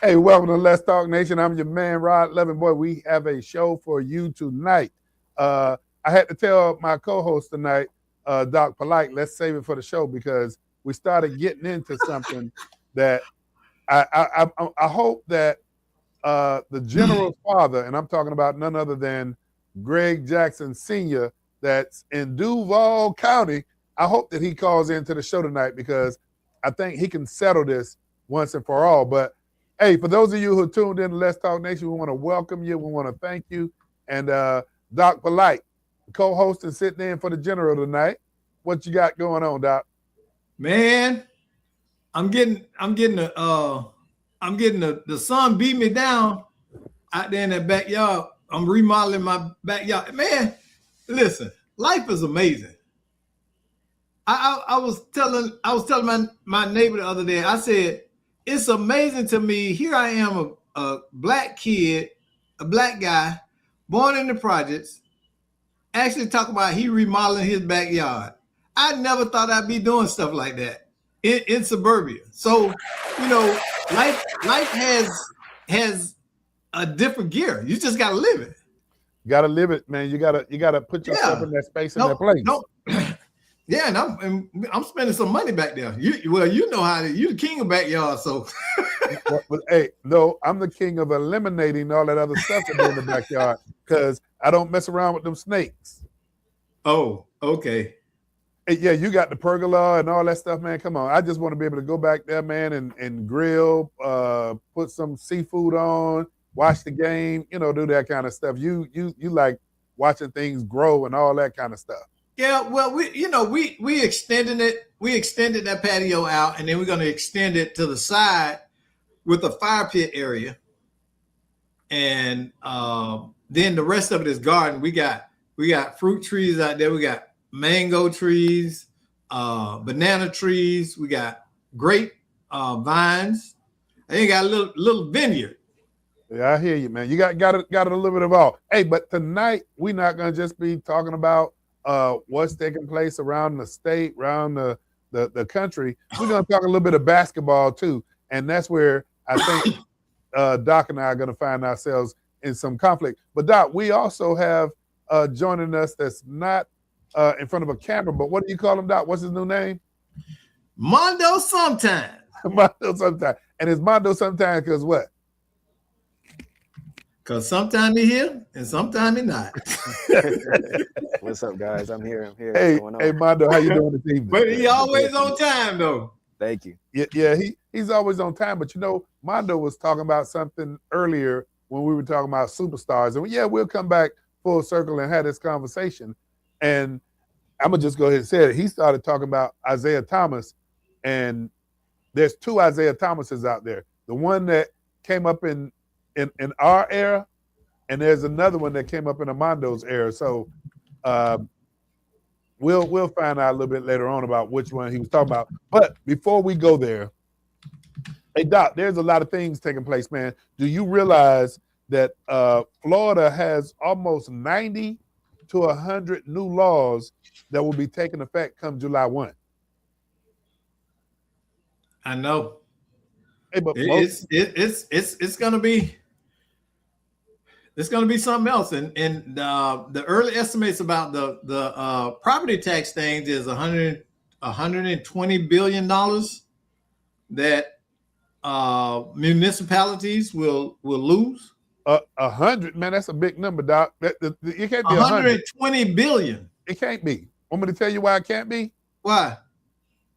Hey, welcome to Let's Talk Nation. I'm your man, Rod Levin. Boy, we have a show for you tonight. I had to tell my co-host tonight, Doc Polite, let's save it for the show because we started getting into something that I hope that the general's father, and I'm talking about none other than Greg Jackson Sr., that's in Duval County, I hope that he calls into the show tonight because I think he can settle this once and for all. But hey, for those of you who tuned in to Let's Talk Nation, we want to welcome you. We want to thank you. And Doc Polite, co-host and sitting in for the general tonight. What you got going on, Doc? Man, I'm getting the sun beat me down out there in that backyard. I'm remodeling my backyard. Man, listen, life is amazing. I was telling my neighbor the other day, I said, it's amazing to me. Here I am, a black kid, a black guy, born in the projects, actually talking about he remodeling his backyard. I never thought I'd be doing stuff like that in suburbia. So, life has a different gear. You just gotta live it. You gotta live it, man. You gotta put yourself in that space in that place. Yeah, and I'm spending some money back there. You know how you're the king of backyard, so. Well, hey, no, I'm the king of eliminating all that other stuff that's in the backyard because I don't mess around with them snakes. Oh, okay. Hey, yeah, you got the pergola and all that stuff, man. Come on, I just want to be able to go back there, man, and grill, put some seafood on, watch the game, do that kind of stuff. You like watching things grow and all that kind of stuff. Yeah, well, we extended it. We extended that patio out, and then we're going to extend it to the side with a fire pit area, and then the rest of it is garden. We got fruit trees out there. We got mango trees, banana trees. We got grape vines. And you got a little vineyard. Yeah, I hear you, man. You got it a little bit of all. Hey, but tonight we're not going to just be talking about what's taking place around the state, around the country. We're going to talk a little bit of basketball too, and that's where I think Doc and I are going to find ourselves in some conflict. But Doc, we also have joining us that's not in front of a camera, but what do you call him, Doc? What's his new name? Mondo Sometimes. Mondo Sometimes. And it's Mondo Sometimes because what? Because sometimes he here and sometimes he not. What's up, guys? I'm here. Hey, Mondo, how you doing this evening? But he always on time, though. Thank you. Yeah, he's always on time. But Mondo was talking about something earlier when we were talking about superstars. And yeah, we'll come back full circle and have this conversation. And I'm going to just go ahead and say it. He started talking about Isaiah Thomas. And there's two Isaiah Thomases out there. The one that came up in our era, and there's another one that came up in Amondo's era. So we'll find out a little bit later on about which one he was talking about. But before we go there, hey Doc, there's a lot of things taking place, man. Do you realize that Florida has almost 90 to 100 new laws that will be taking effect come July 1? I know. Hey, but it's gonna be. It's going to be something else, and the early estimates about the property tax things is $120 billion that municipalities will lose. 100, man, that's a big number, Doc. You can't be 120 billion. It can't be. Want me to tell you why it can't be? Why?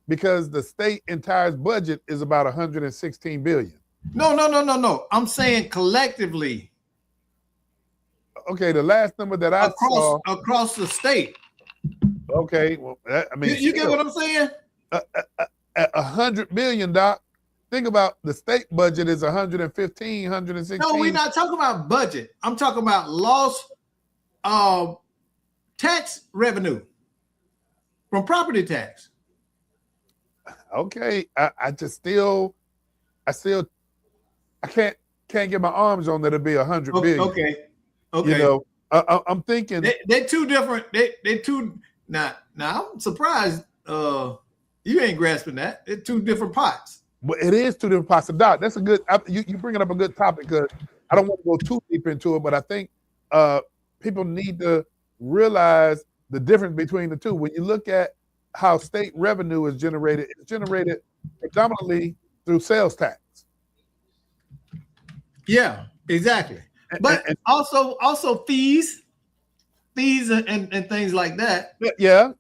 Because the state entire budget is about 116 billion. No. I'm saying collectively. Okay, the last number that I saw across the state. Okay, well, you get what I'm saying? 100 million, Doc. Think about the state budget is 115, 116. No, we're not talking about budget. I'm talking about lost tax revenue from property tax. Okay, I can't get my arms on that. It'll be 100 billion. Okay. I'm thinking they're two different. They two. Now I'm surprised you ain't grasping that. They're two different pots. But it is two different pots of doc. That's a good. You bringing up a good topic because I don't want to go too deep into it, but I think people need to realize the difference between the two. When you look at how state revenue is generated, it's generated predominantly through sales tax. Yeah, exactly. But also fees and things like that. Yeah.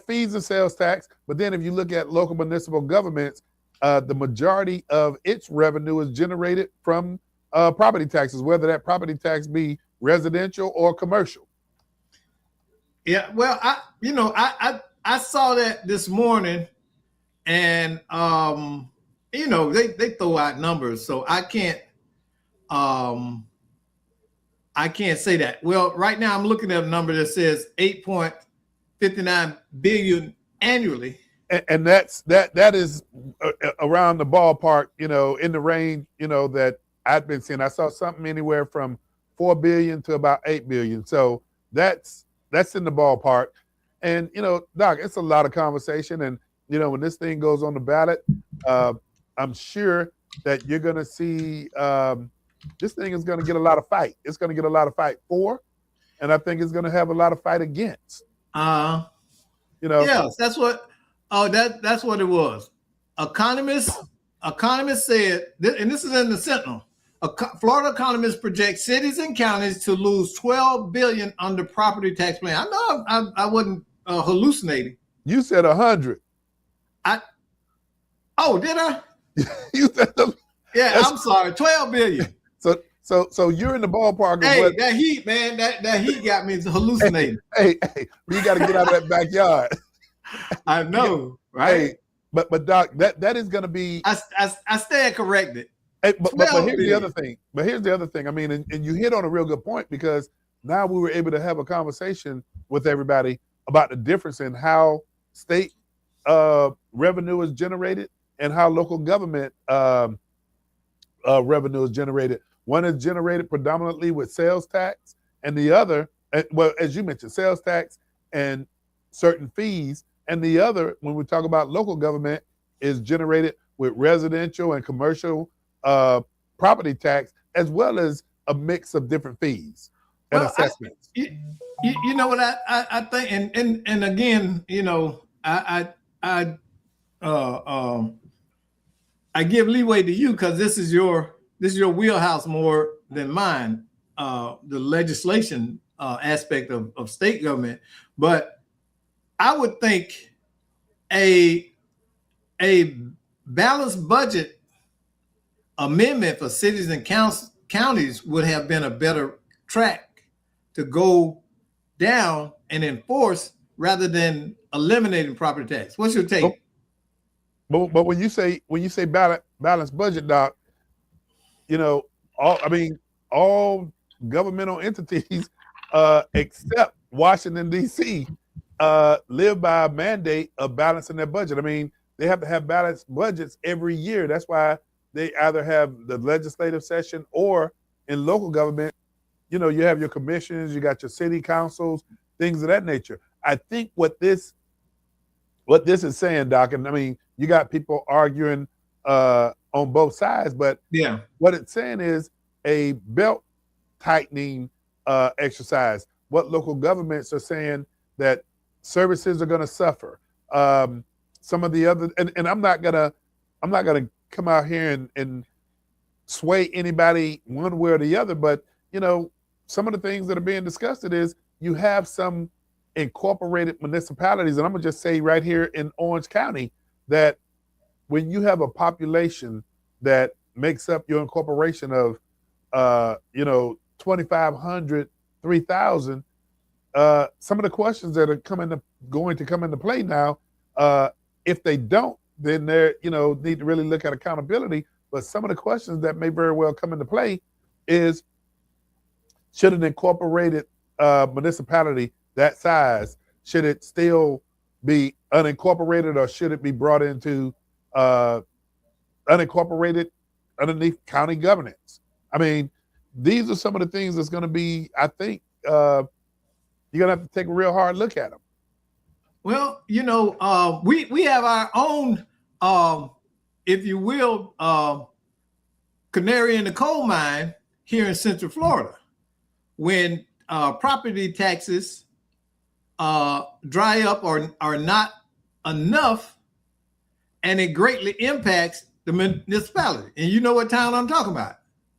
Fees and sales tax. But then if you look at local municipal governments, the majority of its revenue is generated from property taxes, whether that property tax be residential or commercial. Yeah, well, I saw that this morning, and they throw out numbers, so I can't say that. Well, right now I'm looking at a number that says 8.59 billion annually. And that is around the ballpark, in the range, that I've been seeing. I saw something anywhere from 4 billion to about 8 billion. So that's in the ballpark. And, Doc, it's a lot of conversation. And, when this thing goes on the ballot, I'm sure that you're going to see this thing is going to get a lot of fight. It's going to get a lot of fight for, and I think it's going to have a lot of fight against. Yes, that's what. Oh, that's what it was. Economists said, and this is in the Sentinel. Florida economists project cities and counties to lose $12 billion under property tax plan. I know I wasn't hallucinating. You said 100. Did I? You said I'm sorry, 12 billion. So you're in the ballpark. Hey, that heat, man, that heat got me hallucinating. Hey, you got to get out of that backyard. I know, right? Hey, but Doc, that is going to be. I stand corrected. Hey, but here's the other thing. But here's the other thing. I mean, and you hit on a real good point because now we were able to have a conversation with everybody about the difference in how state revenue is generated and how local government revenue is generated. One is generated predominantly with sales tax, and the other, well, as you mentioned, sales tax and certain fees. And the other, when we talk about local government, is generated with residential and commercial property tax, as well as a mix of different fees and assessments. You know what I think, and again, I give leeway to you because this is your wheelhouse more than mine, the legislation aspect of state government. But I would think a balanced budget amendment for cities and counties would have been a better track to go down and enforce rather than eliminating property tax. What's your take? But when you say balanced budget, Doc, all governmental entities except Washington, D.C., live by a mandate of balancing their budget. I mean, they have to have balanced budgets every year. That's why they either have the legislative session or in local government, you have your commissions, you got your city councils, things of that nature. I think what this is saying, Doc, and I mean, you got people arguing on both sides, but yeah, what it's saying is a belt tightening exercise. What local governments are saying that services are going to suffer. Some of the other, and I'm not gonna come out here and sway anybody one way or the other, but some of the things that are being discussed is you have some incorporated municipalities, and I'm gonna just say right here in Orange County that when you have a population that makes up your incorporation of 2,500, 3,000, some of the questions that are going to come into play now, if they don't, then they're need to really look at accountability. But some of the questions that may very well come into play is, should an incorporated municipality that size, should it still be unincorporated, or should it be brought into unincorporated underneath county governance? I mean, these are some of the things that's going to be, I think, you're going to have to take a real hard look at them. Well, we have our own if you will, canary in the coal mine here in Central Florida, when property taxes dry up or are not enough, and it greatly impacts the municipality. And you know what town I'm talking about.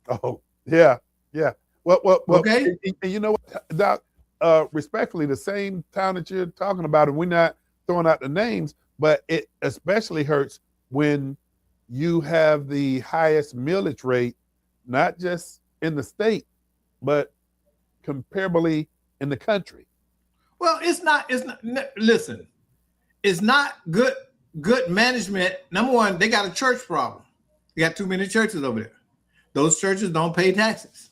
Oh, yeah. Well, Okay. and you know what, Doc, respectfully, the same town that you're talking about, and we're not throwing out the names, but it especially hurts when you have the highest millage rate, not just in the state, but comparably in the country. Well, it's not, listen, it's not good management. Number one, they got a church problem. They got too many churches over there. Those churches don't pay taxes.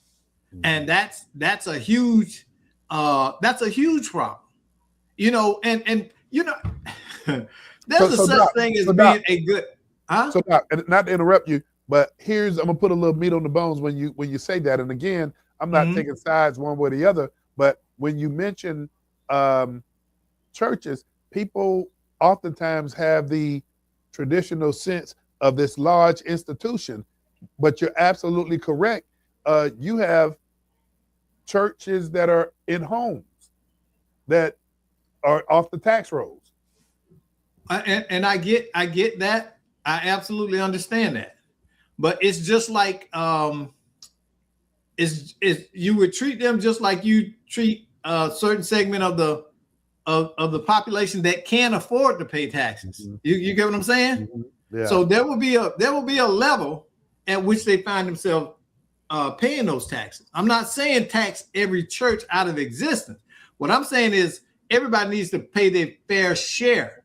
And that's a huge problem. You know, and you know, there's a such Doc, thing as being Doc, a good So Doc, and not to interrupt you, but I'm gonna put a little meat on the bones when you say that. And again, I'm not taking sides one way or the other, but when you mention churches, people oftentimes have the traditional sense of this large institution, but you're absolutely correct. You have churches that are in homes that are off the tax rolls. And I get that. I absolutely understand that. But it's just like you would treat them just like you treat a certain segment of the population that can't afford to pay taxes. You get what I'm saying? Yeah. So there will be a level at which they find themselves paying those taxes. I'm not saying tax every church out of existence. What I'm saying is everybody needs to pay their fair share.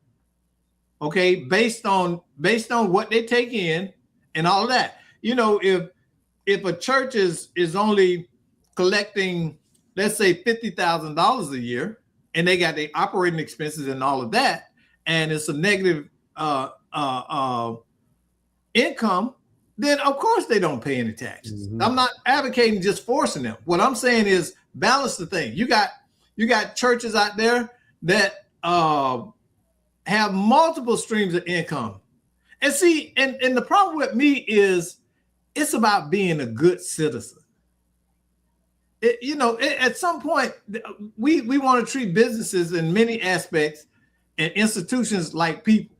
Okay, based on what they take in and all of that. You know, if a church is only collecting, let's say, $50,000 a year, and they got their operating expenses and all of that, and it's a negative income, then of course they don't pay any taxes. I'm not advocating just forcing them. What I'm saying is balance the thing. You got churches out there that have multiple streams of income. And see, and the problem with me is it's about being a good citizen. At some point, we want to treat businesses in many aspects and institutions like people.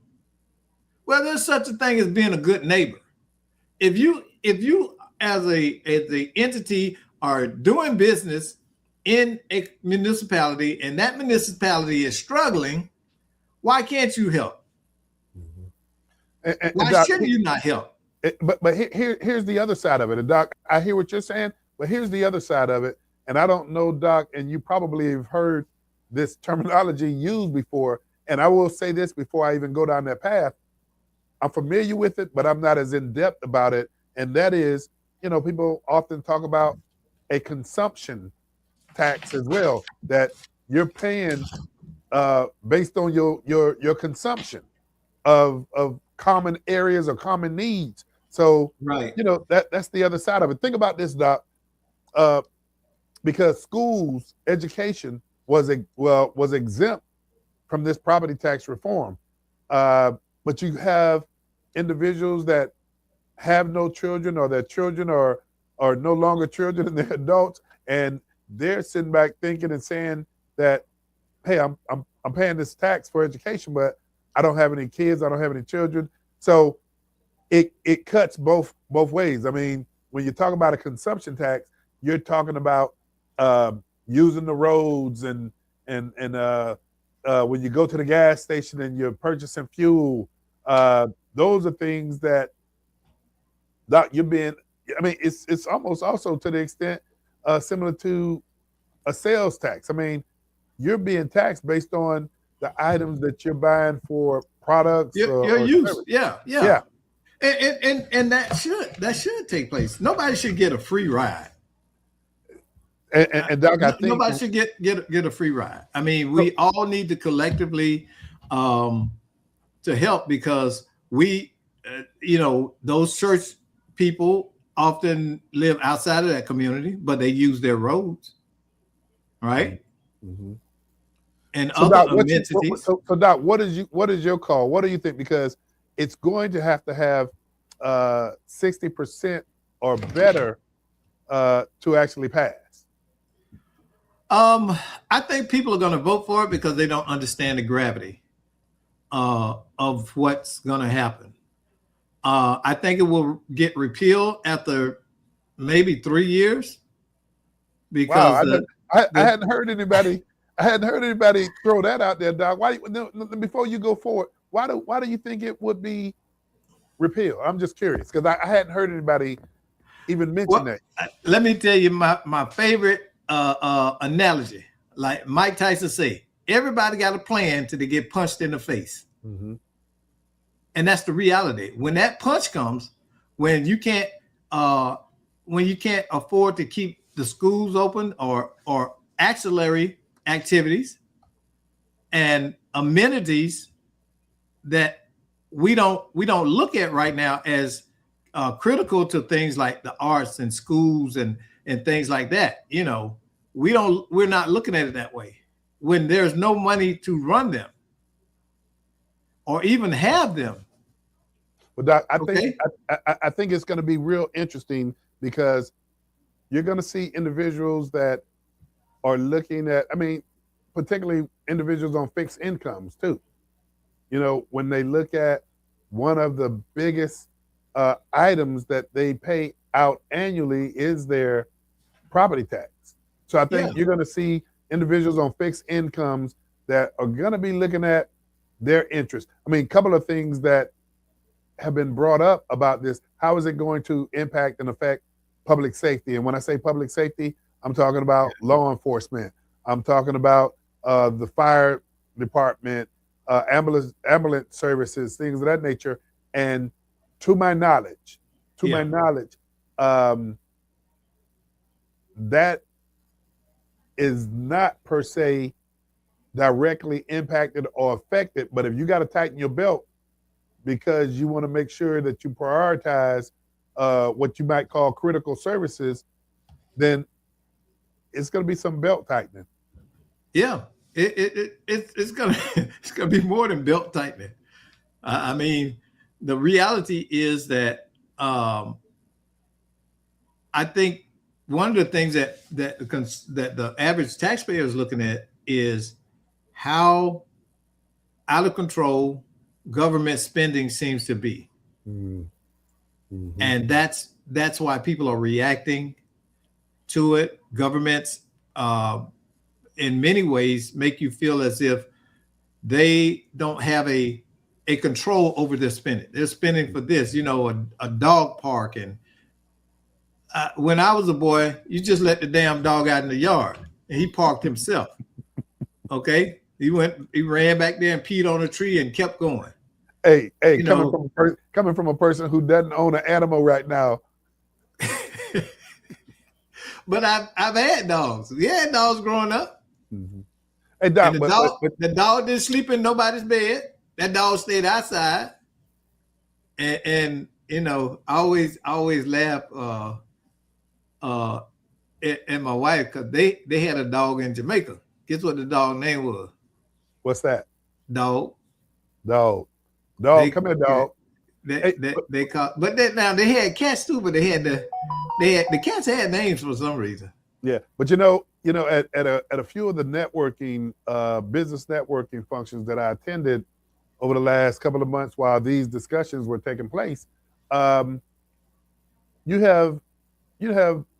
Well, there's such a thing as being a good neighbor. If you as a entity are doing business in a municipality and that municipality is struggling, why can't you help? Why Doc, shouldn't you not help? But here's the other side of it. And Doc, I hear what you're saying, but here's the other side of it. And I don't know, Doc, and you probably have heard this terminology used before. And I will say this before I even go down that path. I'm familiar with it, but I'm not as in-depth about it. And that is, people often talk about a consumption tax as well, that you're paying based on your consumption of common areas or common needs. So, right. That's the other side of it. Think about this, Doc, because schools education was exempt from this property tax reform. But you have individuals that have no children, or their children are no longer children and they're adults, and they're sitting back thinking and saying that, hey, I'm paying this tax for education, but I don't have any kids, I don't have any children. So it cuts both ways. I mean, when you talk about a consumption tax, you're talking about using the roads and when you go to the gas station and you're purchasing fuel, those are things that you're being. I mean, it's almost also to the extent similar to a sales tax. I mean, you're being taxed based on the items that you're buying for products. Your use, yeah. And that should take place. Nobody should get a free ride. And Doc, I think nobody should get a free ride. I mean, we all need to collectively to help, because we, those church people often live outside of that community, but they use their roads, right? And so other Doc, entities. So Doc, what is your call? What do you think? Because it's going to have 60% or better to actually pass? I think people are going to vote for it because they don't understand the gravity of what's going to happen. I think it will get repealed after maybe 3 years Wow, because I hadn't heard anybody. I hadn't heard anybody throw that out there, Doc. Why? No, before you go forward, why do you think it would be repealed? I'm just curious because I hadn't heard anybody even mention well, that. let me tell you my favorite analogy. Like Mike Tyson say, everybody got a plan till they get punched in the face, Mm-hmm. and that's the reality. When that punch comes, when you can't uh, afford to keep the schools open or auxiliary activities and amenities that we don't look at right now as critical to things like the arts and schools and things like that. You know, we're not looking at it that way when there's no money to run them or even have them. But Doc, Okay. I think it's going to be real interesting because you're going to see individuals that are looking at. I mean, particularly individuals on fixed incomes too. You know, when they look at one of the biggest items that they pay out annually is their property tax. So I Yeah. think you're going to see individuals on fixed incomes that are going to be looking at their interest. I mean, a couple of things that have been brought up about this. How is it going to impact and affect public safety? And when I say public safety, I'm talking about law enforcement. I'm talking about the fire department, ambulance services, things of that nature. And to my knowledge, um, that is not per se directly impacted or affected. But if you got to tighten your belt because you want to make sure that you prioritize what you might call critical services, then it's going to be some belt tightening. Yeah. It's gonna it's gonna be more than belt tightening. I mean, the reality is that I think one of the things that the average taxpayer is looking at is how out of control government spending seems to be, Mm-hmm. and that's why people are reacting to it. Governments, in many ways, make you feel as if they don't have a control over their spending. They're spending for this, a dog park. And when I was a boy, you just let the damn dog out in the yard, and he parked himself. Okay, he ran back there and peed on a tree and kept going. Hey, You coming from a person who doesn't own an animal right now. But I've had dogs. We had dogs growing up. Mm-hmm. Hey, Doc, And the dog didn't sleep in nobody's bed. That dog stayed outside. And I always laugh at my wife because they had a dog in Jamaica. Guess what the dog name was? What's that? Dog. Dog. Come here, dog. They call, but now they had cats too, but the cats had names for some reason. Yeah, but at a few of the networking, business networking functions that I attended over the last couple of months while these discussions were taking place, you have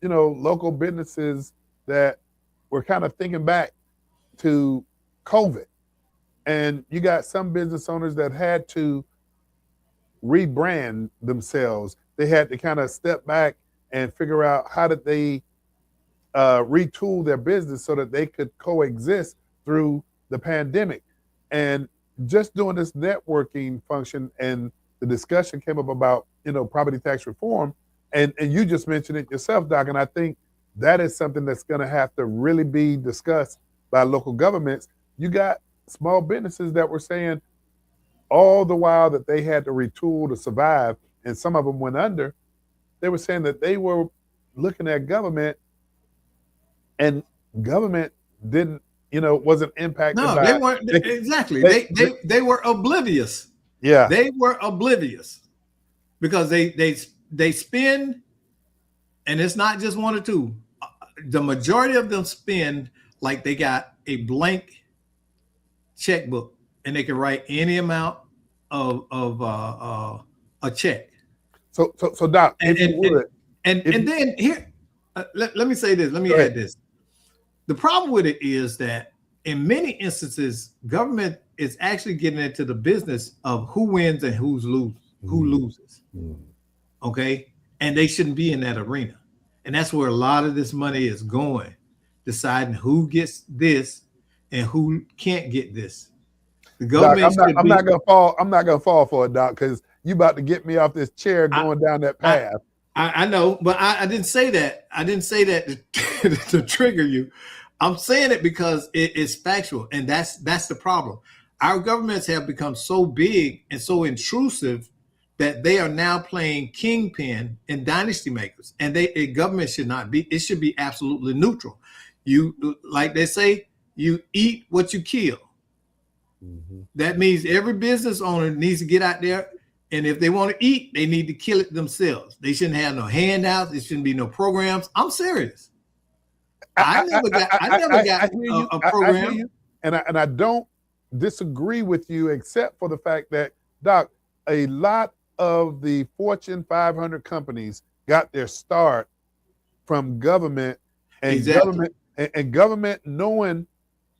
local businesses that were kind of thinking back to COVID, and you got some business owners that had to rebrand themselves. They had to kind of step back and figure out how did they retool their business so that they could coexist through the pandemic. And just doing this networking function, and the discussion came up about property tax reform, and you just mentioned it yourself, Doc. And I think that is something that's going to have to really be discussed by local governments. You got small businesses that were saying all the while that they had to retool to survive, and some of them went under. They were saying that they were looking at government, and government wasn't impacted. No, by, they weren't exactly. They were oblivious. Yeah. They were oblivious because they spend, and it's not just one or two. The majority of them spend like they got a blank checkbook and they can write any amount of a check. So Doc, And if you would, and then here, let me say this. Let me add this. The problem with it is that in many instances, government is actually getting into the business of who wins and who loses. Okay, and they shouldn't be in that arena. And that's where a lot of this money is going, deciding who gets this and who can't get this. The government Doc, I'm not gonna fall for it, Doc, because you about to get me off this chair going down that path. I know, but I didn't say that. I didn't say that to trigger you. I'm saying it because it's factual, and that's the problem. Our governments have become so big and so intrusive that they are now playing kingpin and dynasty makers, and a government should not be. It should be absolutely neutral. You, like they say, you eat what you kill. That means every business owner needs to get out there, and if they want to eat, they need to kill it themselves. They shouldn't have no handouts. There shouldn't be no programs. I'm serious. I never got a program. I hear you, and I don't disagree with you, except for the fact that, Doc, a lot of the Fortune 500 companies got their start from government, and government knowing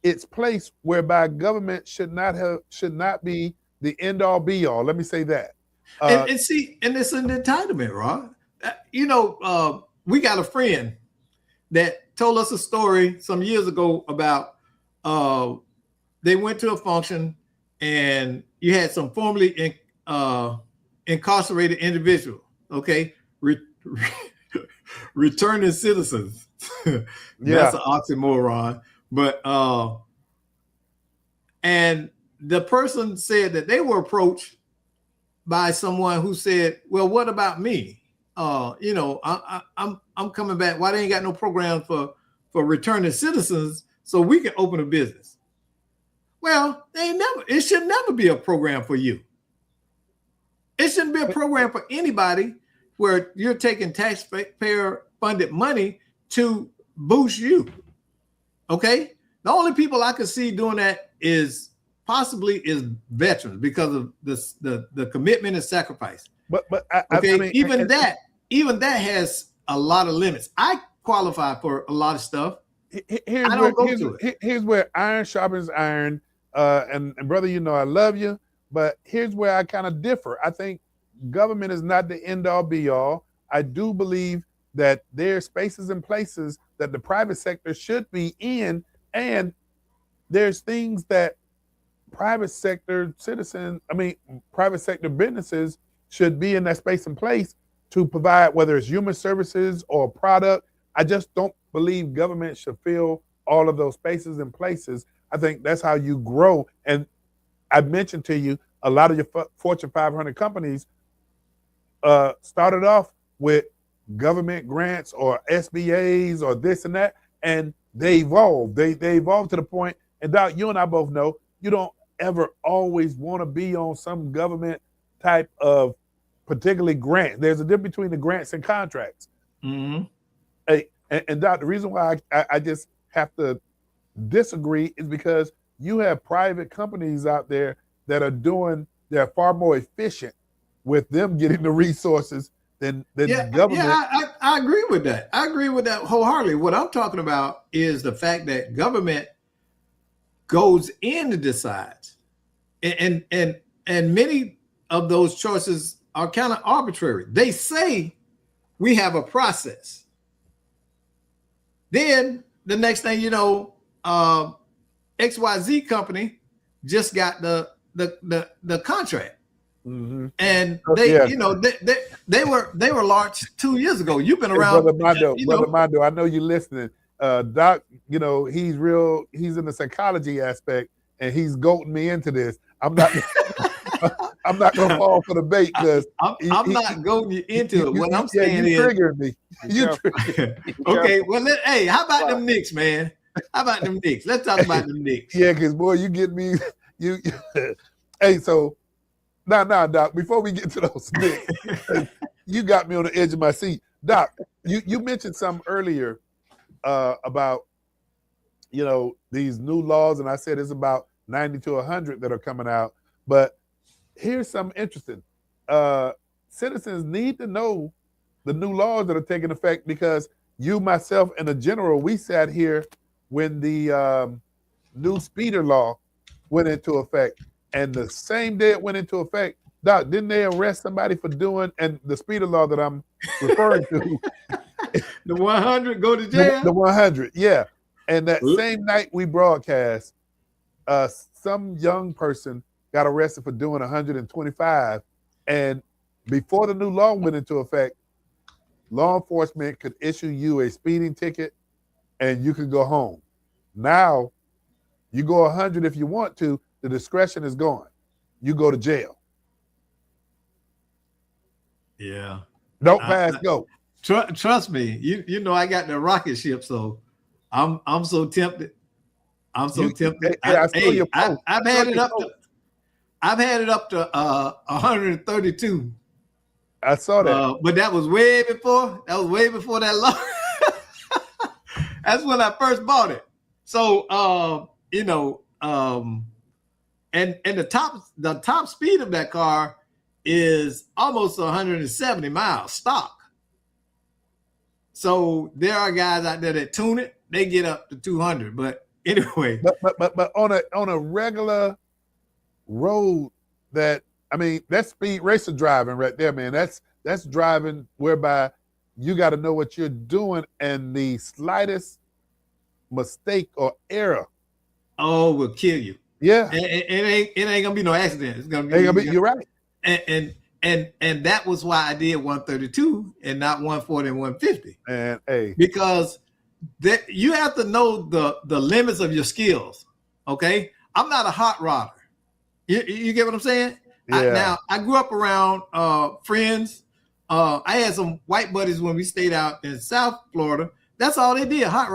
its place, whereby government should not be the end all be all. Let me say that. And it's an entitlement, Rod. We got a friend that told us a story some years ago about they went to a function and you had some formerly incarcerated individual, okay, returning citizens. That's an oxymoron. But and the person said that they were approached by someone who said, "Well, what about me? I'm coming back. Why they ain't got no program for returning citizens so we can open a business?" Well, it should never be a program for you. It shouldn't be a program for anybody where you're taking taxpayer funded money to boost you. Okay? The only people I could see doing that is veterans because of the commitment and sacrifice. But even that has a lot of limits. I qualify for a lot of stuff. Here's where iron sharpens iron. And brother, I love you, but here's where I kind of differ. I think government is not the end all be all. I do believe that there are spaces and places that the private sector should be in, and there's things that private sector businesses should be in that space and place to provide, whether it's human services or product. I just don't believe government should fill all of those spaces and places. I think that's how you grow. And I mentioned to you, a lot of your Fortune 500 companies started off with government grants or SBAs or this and that, and they evolved. They evolved to the point, and Doc, you and I both know, you don't ever always want to be on some government type of particularly grant. There's a difference between the grants and contracts. Mm-hmm. And Doc, the reason why I just have to disagree is because you have private companies out there that they're far more efficient with them getting the resources than government. Yeah, I agree with that. I agree with that wholeheartedly. What I'm talking about is the fact that government goes in to decide, and many of those choices are kind of arbitrary. They say we have a process. Then the next thing you know, XYZ company just got the contract. Mm-hmm. And they were launched 2 years ago. You've been around, Brother Mondo. I know you're listening. Doc, he's in the psychology aspect, and he's goading me into this. I'm not gonna fall for the bait because I'm not goading you into it. What I'm saying is, triggered me. Okay, well, hey, how about them Knicks, man? How about them Knicks? Let's talk about them Knicks. Yeah, because boy, you get me. Hey, so Nah, Doc. Before we get to those Knicks, you got me on the edge of my seat, Doc. You mentioned something earlier about these new laws, and I said it's about 90 to 100 that are coming out. But here's something interesting. Citizens need to know the new laws that are taking effect because you, myself, and the general, we sat here when the new speeder law went into effect. And the same day it went into effect, Doc, didn't they arrest somebody for doing, and the speeder law that I'm referring to, the 100 go to the jail? 100, yeah. And that same night we broadcast, some young person got arrested for doing 125. And before the new law went into effect, law enforcement could issue you a speeding ticket and you could go home. Now, you go 100 if you want to, the discretion is gone. You go to jail. Yeah. Don't pass go. Trust me, you know I got the rocket ship, so I'm so tempted. I'm so tempted. I saw your post. I've had it up to 132. I saw that. But that was way before that law. That's when I first bought it. So and the top speed of that car is almost 170 miles stock. So there are guys out there that tune it, they get up to 200. But anyway, but on a regular road, that's speed racer driving right there, man. That's driving whereby you got to know what you're doing, and the slightest mistake or error will kill you. Yeah, it ain't gonna be no accident. It's gonna be. You're right. And that was why I did 132 and not 140 and 150. And hey, because you have to know the limits of your skills. Okay, I'm not a hot rodder. You get what I'm saying? Yeah. I grew up around friends. I had some white buddies when we stayed out in South Florida. That's all they did: hot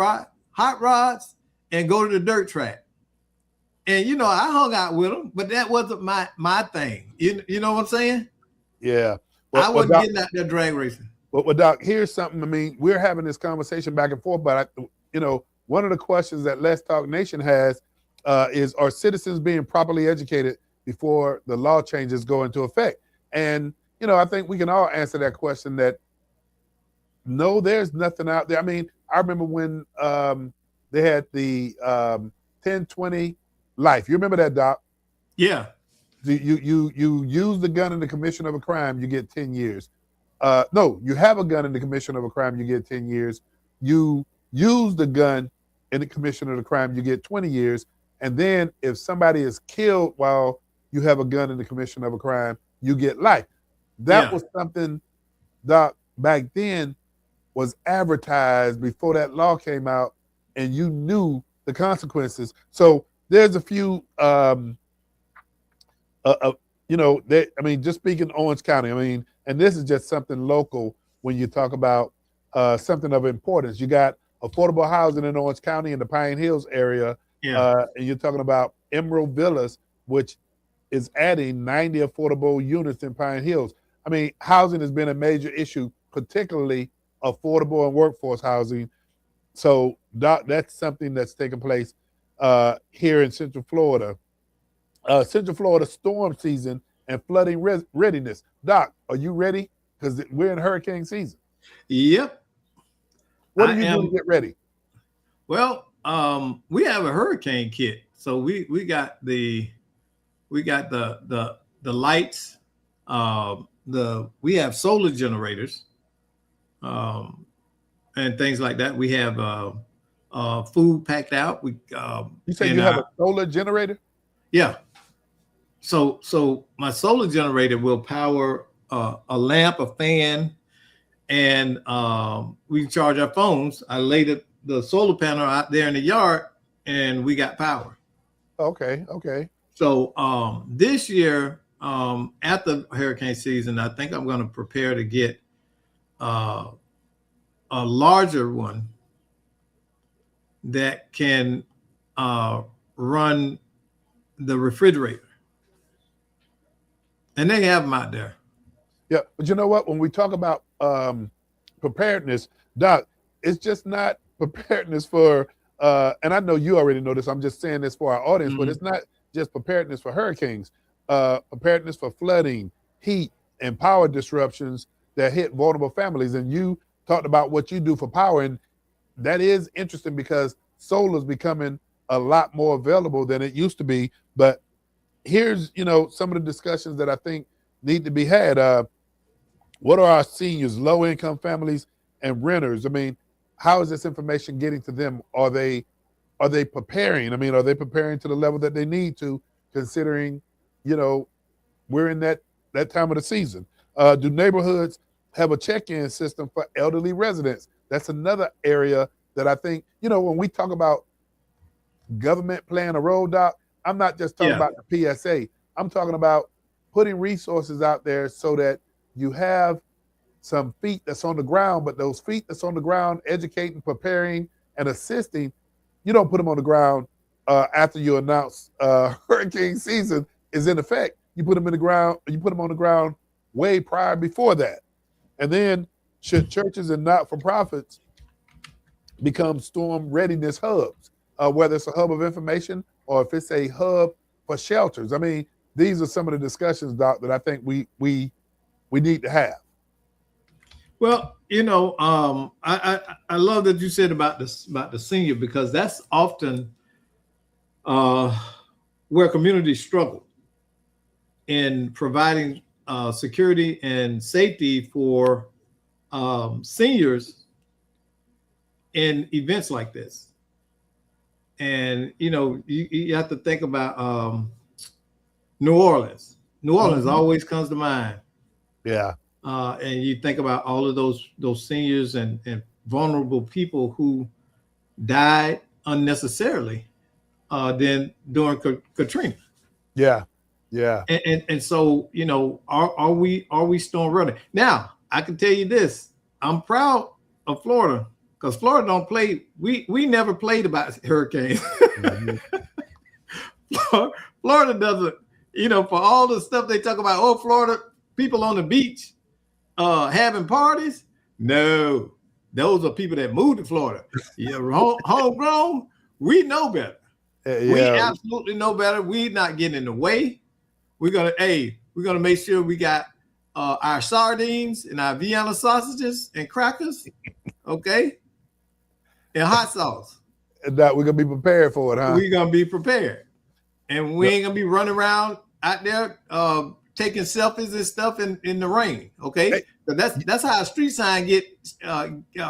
rods, and go to the dirt track. And I hung out with them, but that wasn't my thing. You know what I'm saying? Yeah. I wasn't getting out there drag racing. But Doc, here's something. We're having this conversation back and forth, but one of the questions that Let's Talk Nation has is: are citizens being properly educated before the law changes go into effect? And I think we can all answer that question. That no, there's nothing out there. I remember when they had the 1020 life. You remember that, Doc? Yeah. You use the gun in the commission of a crime, you get 10 years. No, you have a gun in the commission of a crime, you get 10 years. You use the gun in the commission of the crime, you get 20 years. And then if somebody is killed while you have a gun in the commission of a crime, you get life. That was something, Doc, back then was advertised before that law came out, and you knew the consequences. So there's a few, just speaking Orange County, and this is just something local when you talk about something of importance. You got affordable housing in Orange County in the Pine Hills area. Yeah. And you're talking about Emerald Villas, which is adding 90 affordable units in Pine Hills. Housing has been a major issue, particularly affordable and workforce housing. So, Doc, that's something that's taking place here in Central Florida. Central Florida storm season and flooding readiness. Doc, are you ready? Because we're in hurricane season. Yep. What do you do to get ready? Well, we have a hurricane kit, so we got the lights. We have solar generators, and things like that. We have food packed out. You say you have a solar generator? Yeah. So my solar generator will power a lamp, a fan, and we charge our phones. I laid the solar panel out there in the yard, and we got power. Okay. So this year, after hurricane season, I think I'm going to prepare to get a larger one that can run the refrigerator. And they have them out there. Yeah, but you know what? When we talk about preparedness, Doc, it's just not preparedness for. And I know you already know this. I'm just saying this for our audience, but Mm-hmm. it's not just preparedness for hurricanes. Preparedness for flooding, heat, and power disruptions that hit vulnerable families. And you talked about what you do for power, and that is interesting because solar is becoming a lot more available than it used to be. But here's some of the discussions that I think need to be had. What are our seniors, low income families, and renters? I mean, how is this information getting to them? Are they preparing? I mean, are they preparing to the level that they need to, considering, you know, we're in that time of the season? Do neighborhoods have a check-in system for elderly residents? That's another area that I think, when we talk about government playing a role, Doc, I'm not just talking Yeah. about the PSA. I'm talking about putting resources out there so that you have some feet that's on the ground, but those feet that's on the ground, educating, preparing, and assisting, you don't put them on the ground after you announce hurricane season is in effect. You put them in the ground. You put them on the ground way prior before that, and then should churches and not-for-profits become storm readiness hubs, whether it's a hub of information or if it's a hub for shelters. I mean, these are some of the discussions, Doc, that I think we need to have. Well, I love that you said about this about the senior, because that's often uh, where communities struggle in providing security and safety for seniors in events like this. And you have to think about New Orleans. New Orleans Mhm. always comes to mind. Yeah. And you think about all of those seniors and vulnerable people who died unnecessarily then during Katrina. Yeah. Yeah. And so are we storm ready? Now I can tell you this: I'm proud of Florida, because Florida don't play. We never played about hurricanes. Mhm. Florida doesn't. For all the stuff they talk about, oh, Florida people on the beach having parties. No, those are people that moved to Florida. Yeah, homegrown. We know better. We Yeah. absolutely know better. We're not getting in the way. We're gonna make sure we got our sardines and our Vienna sausages and crackers, okay, and hot sauce. That we're gonna be prepared for it, huh? We're gonna be prepared, and we Yep. ain't gonna be running around out there taking selfies and stuff in the rain, okay? Hey, So that's how a street sign get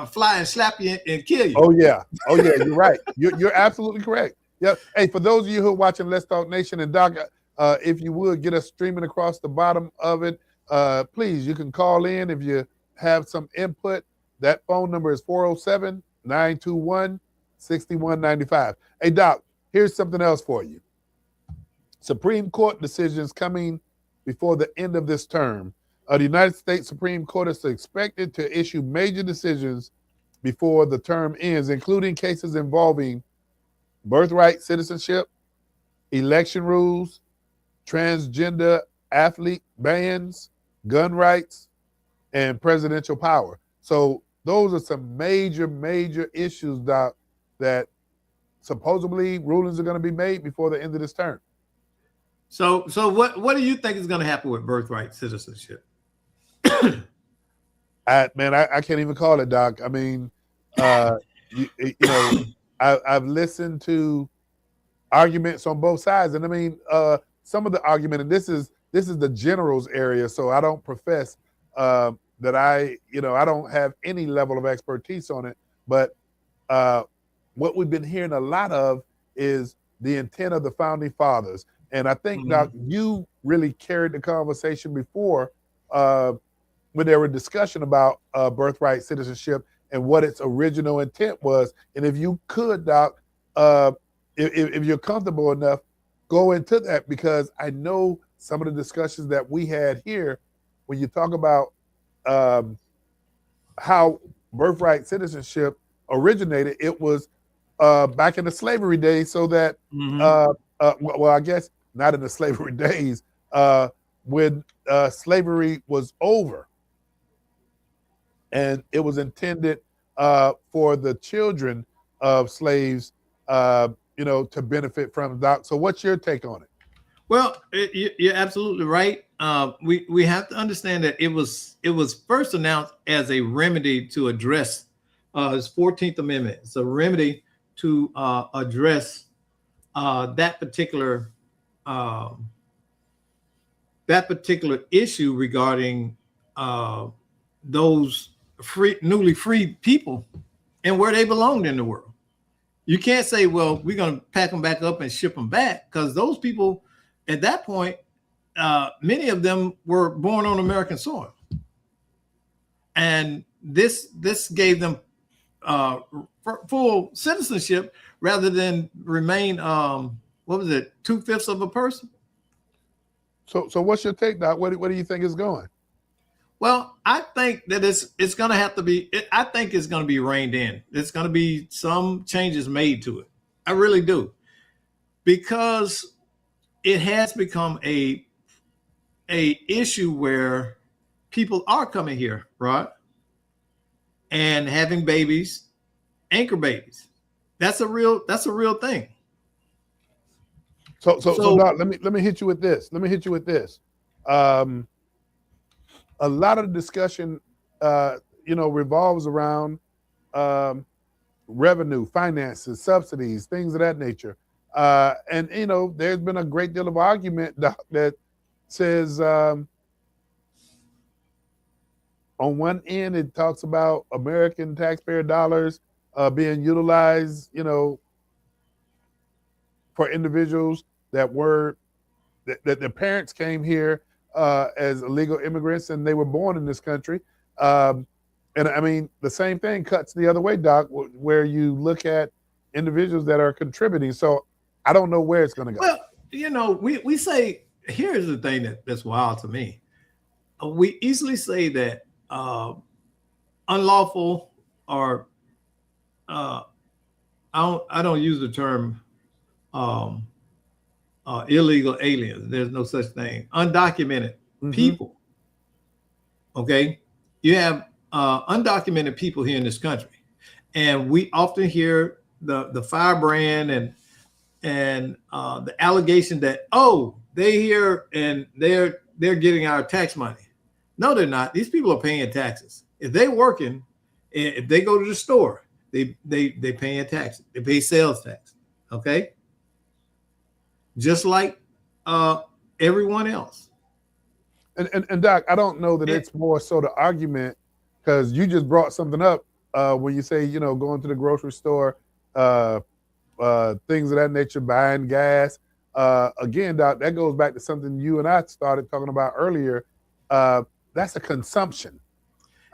fly and slap you and kill you. oh yeah. Oh yeah. You're right. You're absolutely correct. Yeah. Hey, for those of you who are watching Let's Talk Nation, and Doc, if you would get us streaming across the bottom of it, please, you can call in if you have some input. That phone number is 407-921-6195. Hey, Doc, here's something else for you. Supreme Court decisions coming before the end of this term. The United States Supreme Court is expected to issue major decisions before the term ends, including cases involving birthright citizenship, election rules, transgender athlete bans, gun rights, and presidential power. So those are some major, major issues, Doc, that supposedly rulings are going to be made before the end of this term. So what do you think is going to happen with birthright citizenship? I can't even call it, Doc. I mean, uh, I've listened to arguments on both sides, and I mean, some of the argument, and this is the general's area, so I don't profess that I don't have any level of expertise on it, but uh, what we've been hearing a lot of is the intent of the founding fathers, and I think, Doc, Mhm. you really carried the conversation before. When there were discussion about birthright citizenship and what its original intent was. And if you could, Doc, uh, if you're comfortable enough, go into that, because I know some of the discussions that we had here when you talk about um, how birthright citizenship originated. It was back in the slavery days, so that Mhm. well, I guess not in the slavery days. Uh, when slavery was over, and it was intended for the children of slaves, to benefit from, Doc. So, what's your take on it? Well, you're absolutely right. We have to understand that it was first announced as a remedy to address its 14th Amendment. It's a remedy to address that particular um, that particular issue regarding uh, those newly freed people and where they belonged in the world. You can't say, well, we're going to pack them back up and ship them back, because those people at that point, many of them were born on American soil, and this gave them full citizenship rather than remain what was it, 2/5 of a person. So what's your take, Doc? What do you think is going? Well, I think that it's going to have to be. I think it's going to be reined in. It's going to be some changes made to it. I really do, because it has become a issue where people are coming here, right, and having babies, anchor babies. That's a real thing. So, Doc, let me hit you with this. A lot of the discussion, revolves around revenue, finances, subsidies, things of that nature. And there's been a great deal of argument, Doc, that says on one end it talks about American taxpayer dollars being utilized, for individuals that were that their parents came here as illegal immigrants and they were born in this country. And I mean, the same thing cuts the other way, Doc, where you look at individuals that are contributing. So I don't know where it's going to go. Well, we say, here's the thing that's wild to me. We easily say that unlawful, or I don't use the term illegal aliens. There's no such thing. Undocumented people. Okay, you have undocumented people here in this country, and we often hear the firebrand and the allegation that, oh, they here and they're getting our tax money. No, they're not. These people are paying taxes. If they're working, if they go to the store, they paying taxes. They pay sales tax. Okay, just like everyone else. And Doc, I don't know that it's more so the argument, because you just brought something up when you say, going to the grocery store, things of that nature, buying gas. Again, Doc, that goes back to something you and I started talking about earlier. That's a consumption.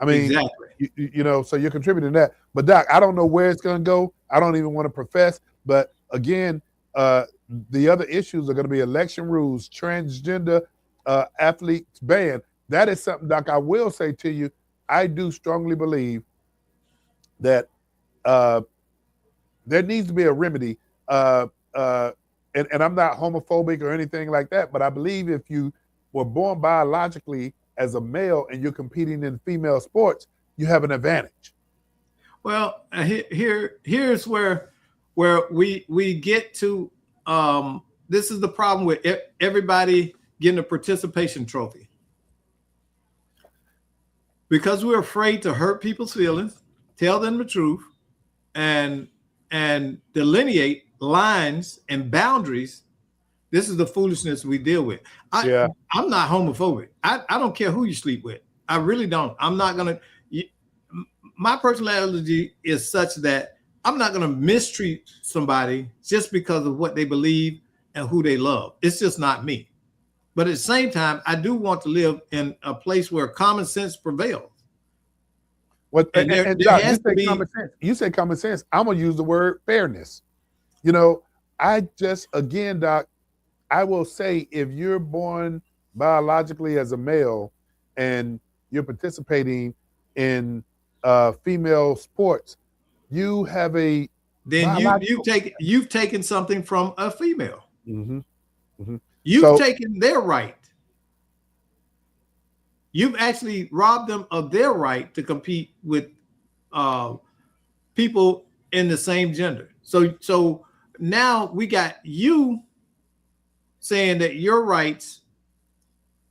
I mean, exactly. So you're contributing to that. But Doc, I don't know where it's going to go. I don't even want to profess. But again, the other issues are going to be election rules, transgender athletes ban. That is something, Doc, I will say to you, I do strongly believe that there needs to be a remedy. And I'm not homophobic or anything like that, but I believe if you were born biologically as a male and you're competing in female sports, you have an advantage. Well, here's where we get to. This is the problem with everybody getting a participation trophy, because we're afraid to hurt people's feelings, tell them the truth, and delineate lines and boundaries. This is the foolishness we deal with. I'm not homophobic. I don't care who you sleep with. I really don't. I'm not gonna. My personality is such that I'm not gonna mistreat somebody just because of what they believe and who they love. It's just not me. But at the same time, I do want to live in a place where common sense prevails. And Doc, you say common sense. I'm gonna use the word fairness. I just, again, Doc, I will say, if you're born biologically as a male and you're participating in female sports, you have a you've taken something from a female. Mm-hmm. Mm-hmm. You've taken their right. You've actually robbed them of their right to compete with uh, people in the same gender. So now we got you saying that your rights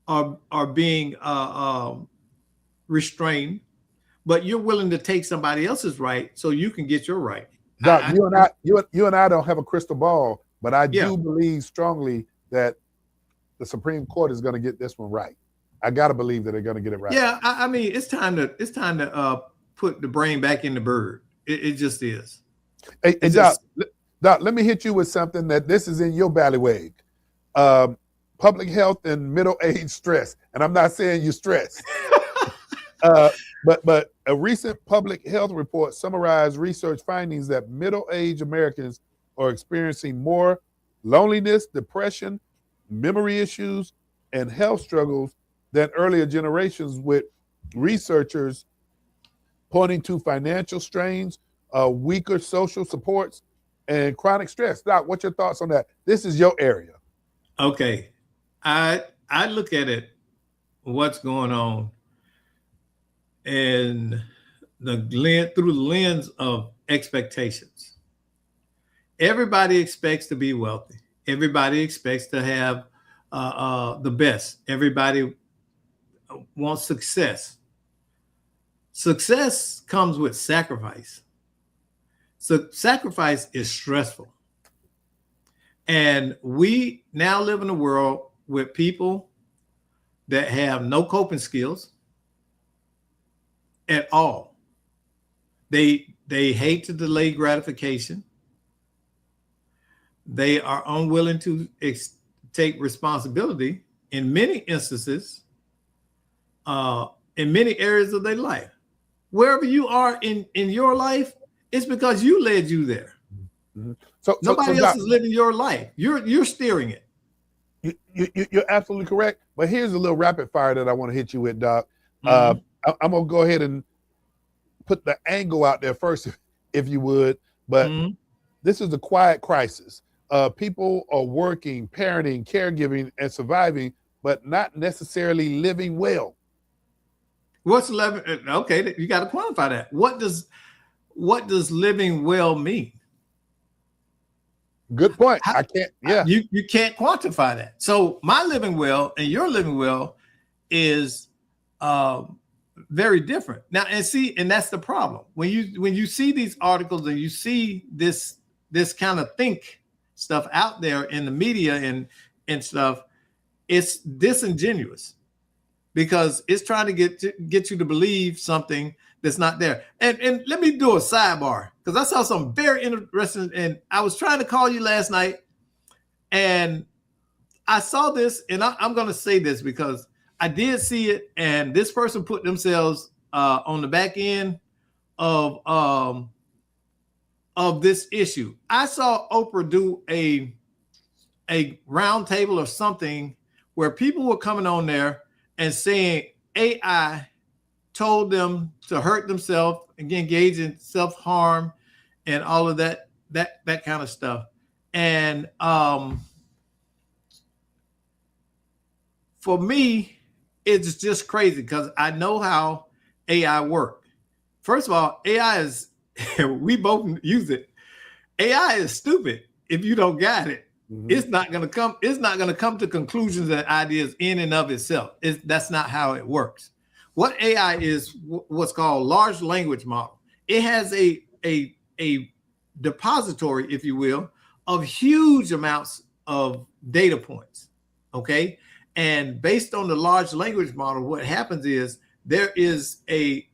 are being restrained, but you're willing to take somebody else's right so you can get your right. Doc, you and I don't have a crystal ball, but I Yeah. do believe strongly that the Supreme Court is going to get this one right. I got to believe that they're going to get it right. Yeah, I mean, it's time to put the brain back in the bird. It just is. Hey, Doc, let me hit you with something that this is in your ballywag. Public health and middle-age stress. And I'm not saying you're stressed. But a recent public health report summarized research findings that middle-aged Americans are experiencing more loneliness, depression, memory issues, and health struggles than earlier generations, with researchers pointing to financial strains, weaker social supports, and chronic stress. Doc, what's your thoughts on that? This is your area. Okay. I look at it, what's going on, and through the lens of expectations. Everybody expects to be wealthy. Everybody expects to have the best. Everybody wants success. Success comes with sacrifice. So sacrifice is stressful. And we now live in a world with people that have no coping skills at all. They hate to delay gratification. They are unwilling to take responsibility in many instances, in many areas of their life. Wherever you are in your life, it's because you led you there. Mm-hmm. Nobody else is living your life. You're steering it. You're absolutely correct. But here's a little rapid fire that I want to hit you with, Doc. Mm-hmm. I'm going to go ahead and put the angle out there first, if you would. But this is a quiet crisis. People are working, parenting, caregiving, and surviving, but not necessarily living well. What's living? Okay, you got to quantify that. What does living well mean? Good point. I can't. Yeah, you can't quantify that. So my living well and your living well is very different now. And that's the problem when you see these articles and you see this kind of stuff out there in the media and stuff. It's disingenuous because it's trying to get you to believe something that's not there. And let me do a sidebar because I saw something very interesting. And I was trying to call you last night and I saw this, and I'm going to say this because I did see it. And this person put themselves on the back end of this issue. I saw Oprah do a round table or something where people were coming on there and saying AI told them to hurt themselves and engage in self-harm and all of that kind of stuff. And for me, it's just crazy because I know how AI works. First of all, AI is, we both use it. AI is stupid if you don't got it. Mm-hmm. It's not going to come to conclusions and ideas in and of itself. That's not how it works. What AI is what's called large language model. It has a depository, if you will, of huge amounts of data points. Okay. And based on the large language model, what happens is there is a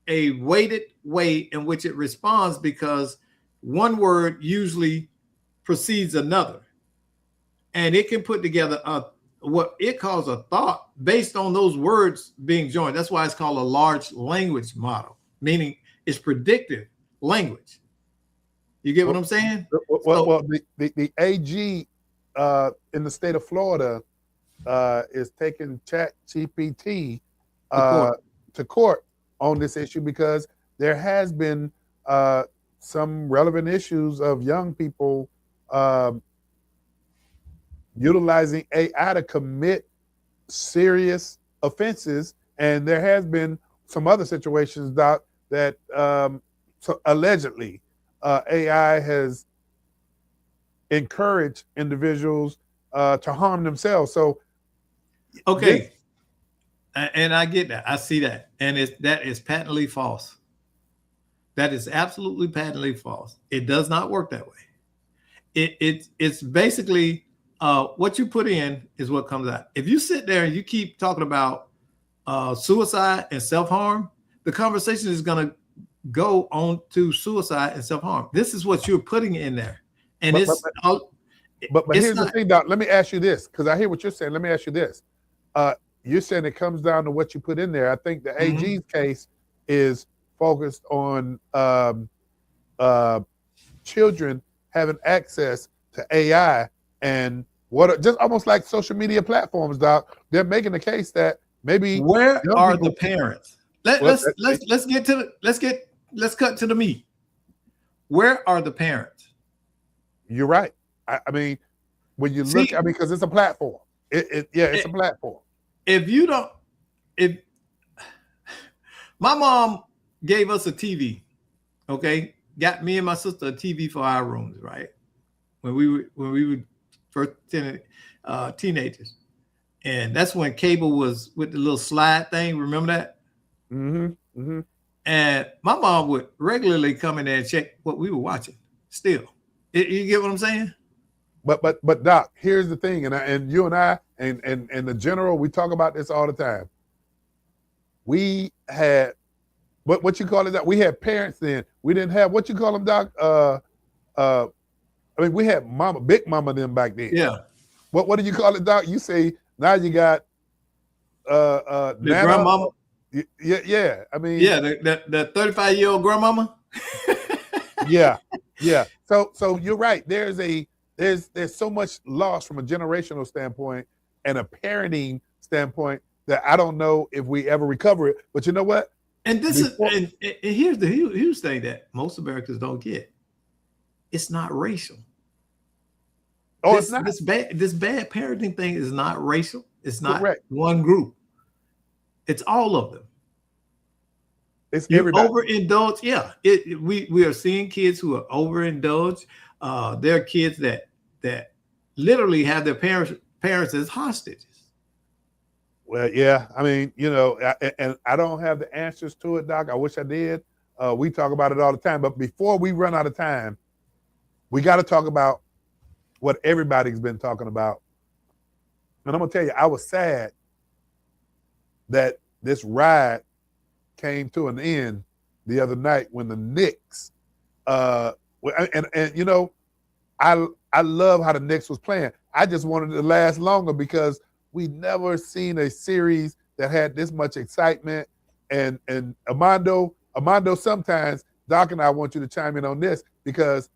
weighted way in which it responds because one word usually precedes another. And it can put together what it calls a thought based on those words being joined. That's why it's called a large language model, meaning it's predictive language. You get what I'm saying? Well, the AG in the state of Florida is taking ChatGPT to court on this issue because there has been some relevant issues of young people utilizing AI to commit serious offenses, and there has been some other situations, Doc, that so allegedly AI has encouraged individuals to harm themselves. So, okay, and I get that. I see that, and that is patently false. That is absolutely patently false. It does not work that way. It's basically what you put in is what comes out. If you sit there and you keep talking about suicide and self-harm, the conversation is going to go on to suicide and self-harm. This is what you're putting in there, and but here's the thing, Doc. Let me ask you this, because I hear what you're saying. Let me ask you this. You're saying it comes down to what you put in there. I think the AG's case is focused on children having access to AI and what just almost like social media platforms, Doc. They're making the case that maybe where are the parents? Let's cut to the meat. Where are the parents? You're right. I mean, when you look, I mean, because it's a platform. It's a platform. If my mom gave us a TV, okay, got me and my sister a TV for our rooms, right? When we were first teenagers, and that's when cable was with the little slide thing. Remember that? Mm-hmm. Mm-hmm. And my mom would regularly come in there and check what we were watching. Still, you get what I'm saying? But Doc, here's the thing, and you and I and the general, we talk about this all the time. We had what you call it, Doc? We had parents then. We didn't have what you call them, Doc. I mean, we had big mama them back then. Yeah. What do you call it, Doc? You say now you got the grandmama. Yeah. I mean, yeah, the 35-year-old grandmama. yeah. So you're right. There's so much loss from a generational standpoint and a parenting standpoint that I don't know if we ever recover it. But you know what? And this and here's the huge thing that most Americans don't get. It's not racial. It's not. This bad parenting thing is not racial. It's not Correct. one group. It's all of them. It's everybody. Overindulge. Yeah. We are seeing kids who are overindulged. There are kids that literally have their parents as hostages. Well, yeah. I mean, and I don't have the answers to it, Doc. I wish I did. We talk about it all the time. But before we run out of time, we got to talk about what everybody's been talking about. And I'm going to tell you, I was sad that this ride came to an end the other night when the Knicks, I love how the Knicks was playing. I just wanted it to last longer because we never seen a series that had this much excitement. And Mondo Sometimes, Doc and I want you to chime in on this because,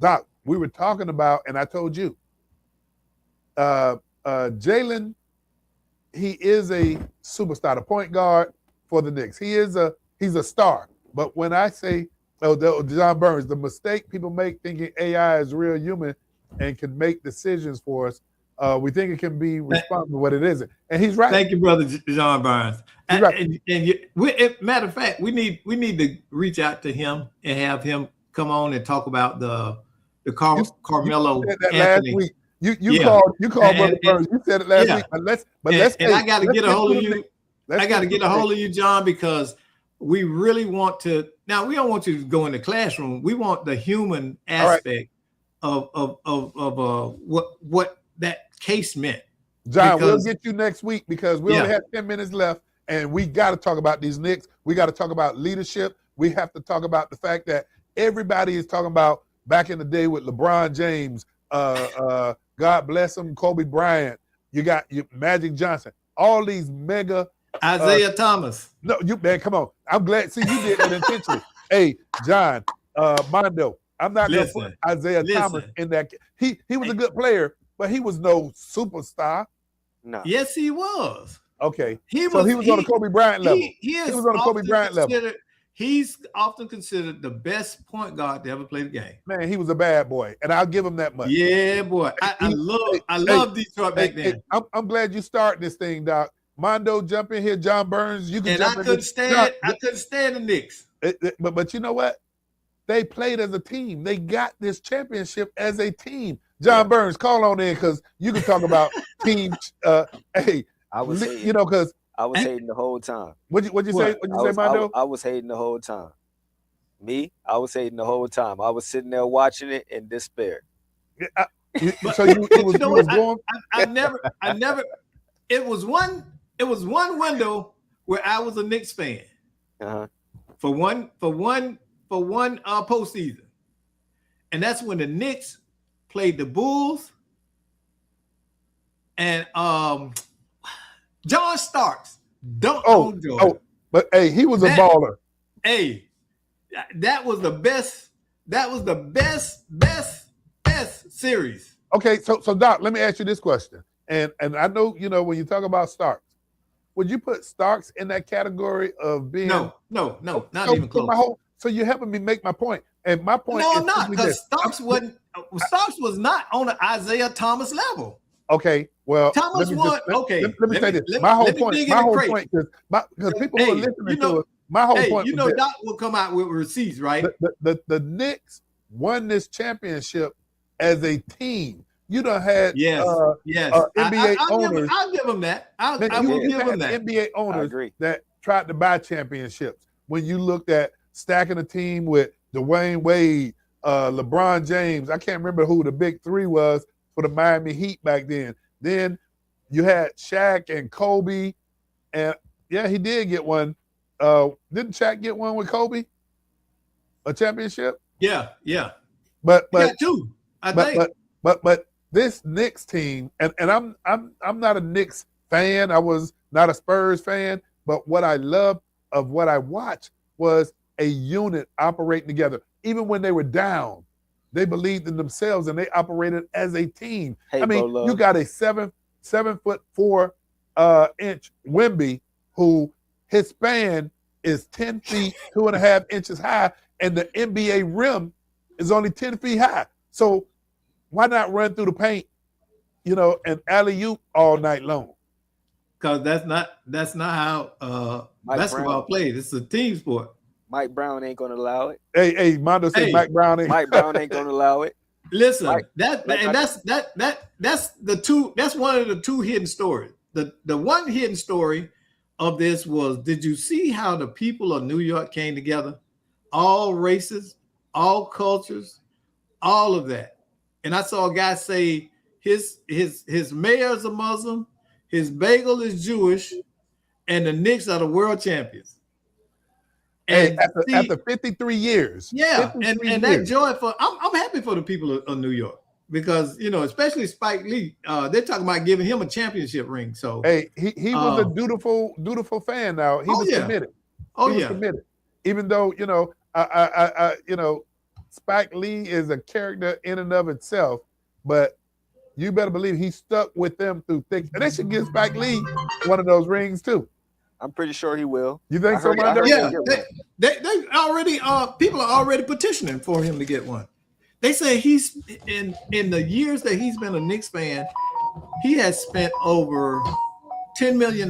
Doc, we were talking about, and I told you, Jalen, he is a superstar, the point guard for the Knicks. He's a star. But when I say, John Burns, the mistake people make thinking AI is real human and can make decisions for us, we think it can be responsible, what it isn't. And he's right. Thank you, brother John Burns. Right. Matter of fact, we need to reach out to him and have him come on and talk about the Carmelo you said that Anthony. last week. You called Brother Burns. You said it last week. But let's I got to get a hold of you. I got to get a hold of you, John, because we really want to. Now we don't want you to go in the classroom. We want the human aspect of what that case meant. John, we'll get you next week because we only have 10 minutes left, and we got to talk about these Knicks. We got to talk about leadership. We have to talk about the fact that everybody is talking about back in the day with LeBron James, God bless him, Kobe Bryant. You got Magic Johnson. All these mega Isaiah Thomas. No, man, come on. I'm glad. See, you did that intentionally. Hey, John, Mondo, I'm not going to put Isaiah Thomas in that. He was a good player, but he was no superstar. No. Yes, he was. Okay. He was on the Kobe Bryant level. He was on the Kobe Bryant level. He's often considered the best point guard to ever play the game. Man, he was a bad boy, and I'll give him that much. Yeah, boy. I love Detroit back then. I'm glad you started this thing, Doc. Mondo, jump in here. John Burns, you can And jump in. I couldn't stand the Knicks. But you know what? They played as a team. They got this championship as a team. John Burns, call on in because you can talk about team. Hey, I was hating. you know, because I was hating the whole time. What'd you say? What'd you say, Mondo? I was hating the whole time. I was hating the whole time. I was sitting there watching it in despair. So you was going. I never. It was one window where I was a Knicks fan. For one postseason, and that's when the Knicks played the Bulls, and John Starks dunked on Jordan. But hey, he was a baller. Hey, that was the best. That was the best series. Okay, so Doc, let me ask you this question, and I know when you talk about Starks, would you put Starks in that category of being? No, not even close. So you're helping me make my point, and my point. No, I'm not, because Starks was not on an Isaiah Thomas level. Okay, well, Thomas won. Let me say this. My whole point, because people who are listening to it, my whole point. Doc will come out with receipts, right? The Knicks won this championship as a team. You done had NBA owners. I'll give them that. I will give them that. NBA owners that tried to buy championships. When you looked at stacking a team with Dwayne Wade, LeBron James, I can't remember who the big three was for the Miami Heat back then. Then you had Shaq and Kobe, and he did get one. Didn't Shaq get one with Kobe? A championship? Yeah. But he got two, I think. But this Knicks team, and I'm not a Knicks fan. I was not a Spurs fan, but what I loved of what I watched was a unit operating together. Even when they were down, they believed in themselves and they operated as a team. Hey, you got a 7'4" inch Wemby who his span is 10 feet, 2.5 inches high, and the NBA rim is only 10 feet high. So why not run through the paint, and alley-oop all night long? Because that's not how basketball plays. It's a team sport. Mike Brown ain't gonna allow it. Hey, Mondo said Mike Brown ain't. Mike Brown ain't gonna allow it. Listen, that's the two. That's one of the two hidden stories. The one hidden story of this was: did you see how the people of New York came together? All races, all cultures, all of that. And I saw a guy say his mayor's a Muslim, his bagel is Jewish, and the Knicks are the world champions. And after 53 years. Yeah, and that joy I'm happy for the people of New York, because especially Spike Lee, they're talking about giving him a championship ring. So hey, he was a dutiful fan. Now he was committed. He was committed, even though I Spike Lee is a character in and of itself, but you better believe he stuck with them through thick. And they should give Spike Lee one of those rings too. I'm pretty sure he will. You think so, Mondo? Yeah, they already people are already petitioning for him to get one. They say he's in the years that he's been a Knicks fan, he has spent over $10 million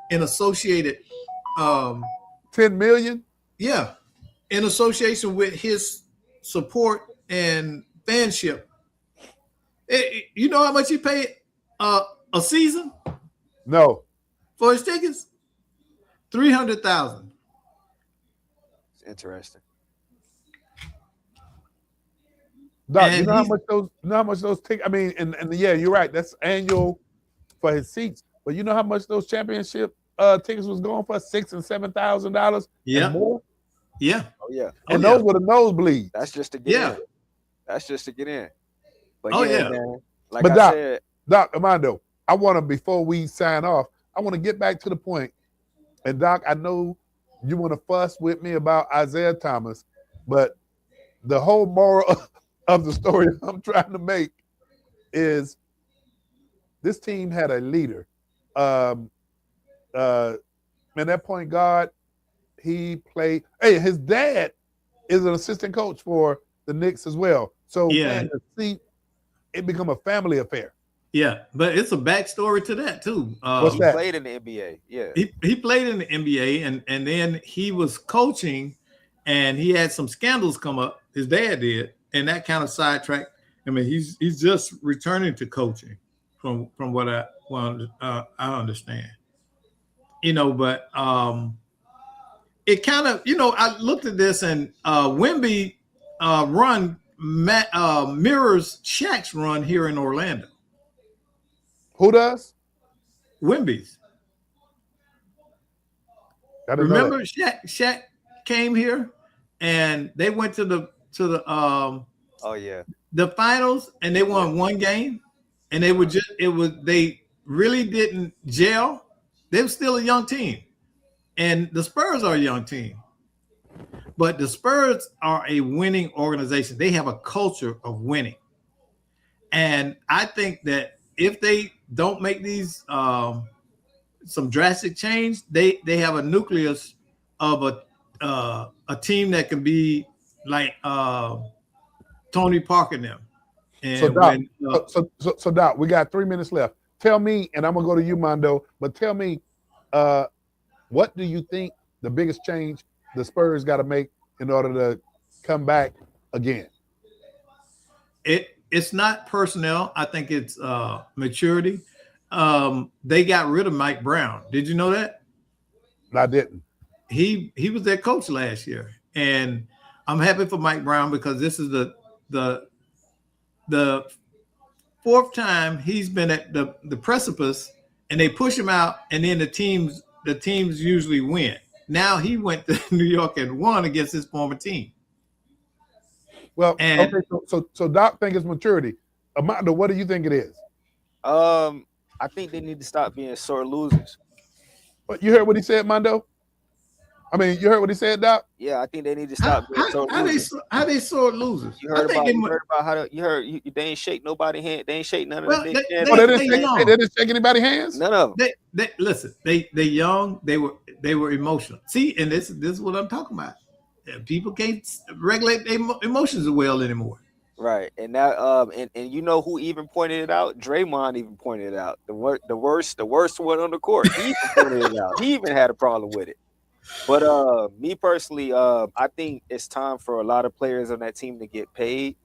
in associated. 10 million? Yeah, in association with his support and fanship. You know how much he paid a season? No. For his tickets? $300,000. It's interesting. Doc, you know how much those tickets? I mean, and yeah, you're right. That's annual for his seats. But you know how much those championship tickets was going for? $6,000 and $7,000 and more. Yeah. Oh yeah. And those were the nosebleeds. That's just to get in. That's just to get in. But man, like but I said, Doc Armando, I want to, before we sign off, I want to get back to the point. And Doc, I know you want to fuss with me about Isaiah Thomas, but the whole moral of the story I'm trying to make is this team had a leader. And that point guard, he played. Hey, his dad is an assistant coach for the Knicks as well. So man, to see it become a family affair. Yeah, but it's a backstory to that too. What's He that? played in the NBA. Yeah. He played in the NBA, and then he was coaching, and he had some scandals come up. His dad did, and that kind of sidetracked. I mean, he's just returning to coaching, from what I understand. But it kind of I looked at this, and Wimby run mirrors Shaq's run here in Orlando. Who does? Wimby's. I didn't know that. Remember, Shaq came here, and they went to Oh yeah. the finals, and they won one game, and they really didn't gel. They were still a young team, and the Spurs are a young team, but the Spurs are a winning organization. They have a culture of winning, and I think that if they don't make these some drastic change, they have a nucleus of a team that can be like Tony Parker and them. So And Doc, when so Doc, we got 3 minutes left. Tell me, and I'm gonna go to you, Mondo, but tell me, what do you think the biggest change the Spurs got to make in order to come back again? it's not personnel, I think it's maturity. They got rid of Mike Brown. Did you know that? I didn't. He was their coach last year, and I'm happy for Mike Brown because this is the fourth time he's been at the precipice, and they push him out, and then the teams usually win. Now he went to New York and won against his former team. Well, And okay, so Doc think it's maturity. Amanda, what do you think it is? I think they need to stop being sore losers. But you heard what he said, Mondo? I mean, you heard what he said, Doc? Yeah, I think they need to stop being sore losers. how they sore losers? You heard I think about how they ain't shake nobody hand. They ain't shake none of Well, them. Oh, they young. didn't shake anybody's hands? None of them. They listen. They young. They were emotional. See, and this is what I'm talking about. People can't regulate their emotions well anymore. Right, and now, and you know who even pointed it out? Draymond even pointed it out. The worst one on the court. He even pointed it out. He even had a problem with it. But me personally, I think it's time for a lot of players on that team to get paid.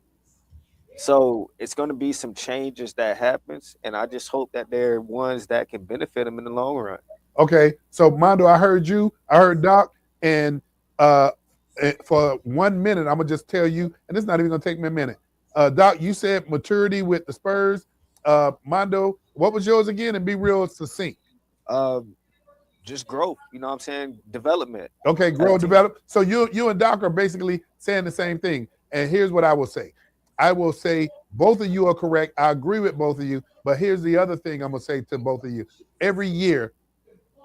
So it's going to be some changes that happens, and I just hope that they're ones that can benefit them in the long run. Okay, so Mondo, I heard you, I heard Doc, and for 1 minute, I'm gonna just tell you, and it's not even gonna take me a minute. Doc, you said maturity with the Spurs. Mondo, what was yours again? And be real succinct. Just growth, you know what I'm saying? Development. Okay, grow, develop. So you and Doc are basically saying the same thing. And here's what I will say. I will say both of you are correct. I agree with both of you. But here's the other thing I'm gonna say to both of you. Every year,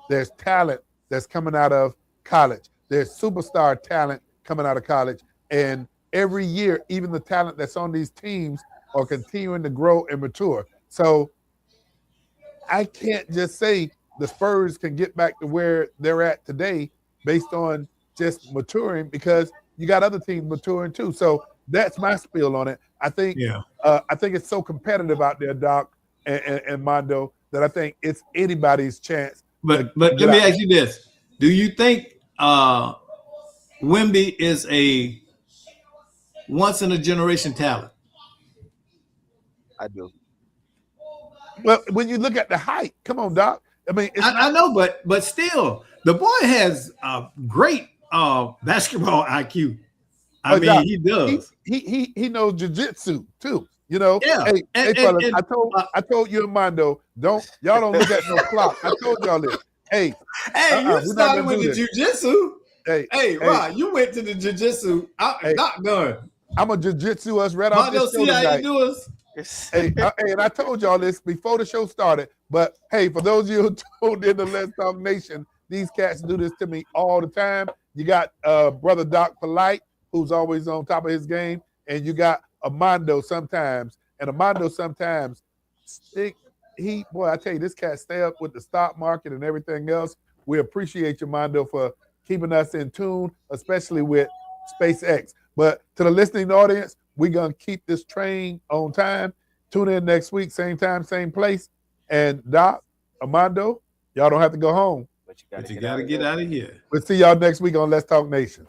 there's talent that's coming out of college. There's superstar talent coming out of college. And every year, even the talent that's on these teams are continuing to grow and mature. So I can't just say the Spurs can get back to where they're at today based on just maturing, because you got other teams maturing too. So that's my spiel on it. I think it's so competitive out there, Doc and Mondo, that I think it's anybody's chance. But let me ask you this: do you think Wemby is a once in a generation talent? I do. Well, when you look at the height, come on, Doc. I mean, I know, but still, the boy has a great basketball IQ. I mean, Doc, he does. He knows jiu-jitsu too. You know, Yeah. Hey, fellas, I told you and Mondo, y'all don't look at no clock. I told y'all this. Hey, you started with the jiu-jitsu. Hey, Rod, you went to the jiu-jitsu. Doc done. I'm a jiu-jitsu us right Mondo, off this show see how tonight. you do us. And I told y'all this before the show started. But hey, for those of you who tuned in to Let's Talk Nation, these cats do this to me all the time. You got brother Doc Polite, who's always on top of his game, and you got Mondo sometimes. And Mondo sometimes I tell you, this cat stay up with the stock market and everything else. We appreciate you, Mondo, for keeping us in tune, especially with SpaceX. But to the listening audience, we're going to keep this train on time. Tune in next week, same time, same place. And Doc, Armando, y'all don't have to go home. But you got to get out of here. We'll see y'all next week on Let's Talk Nation.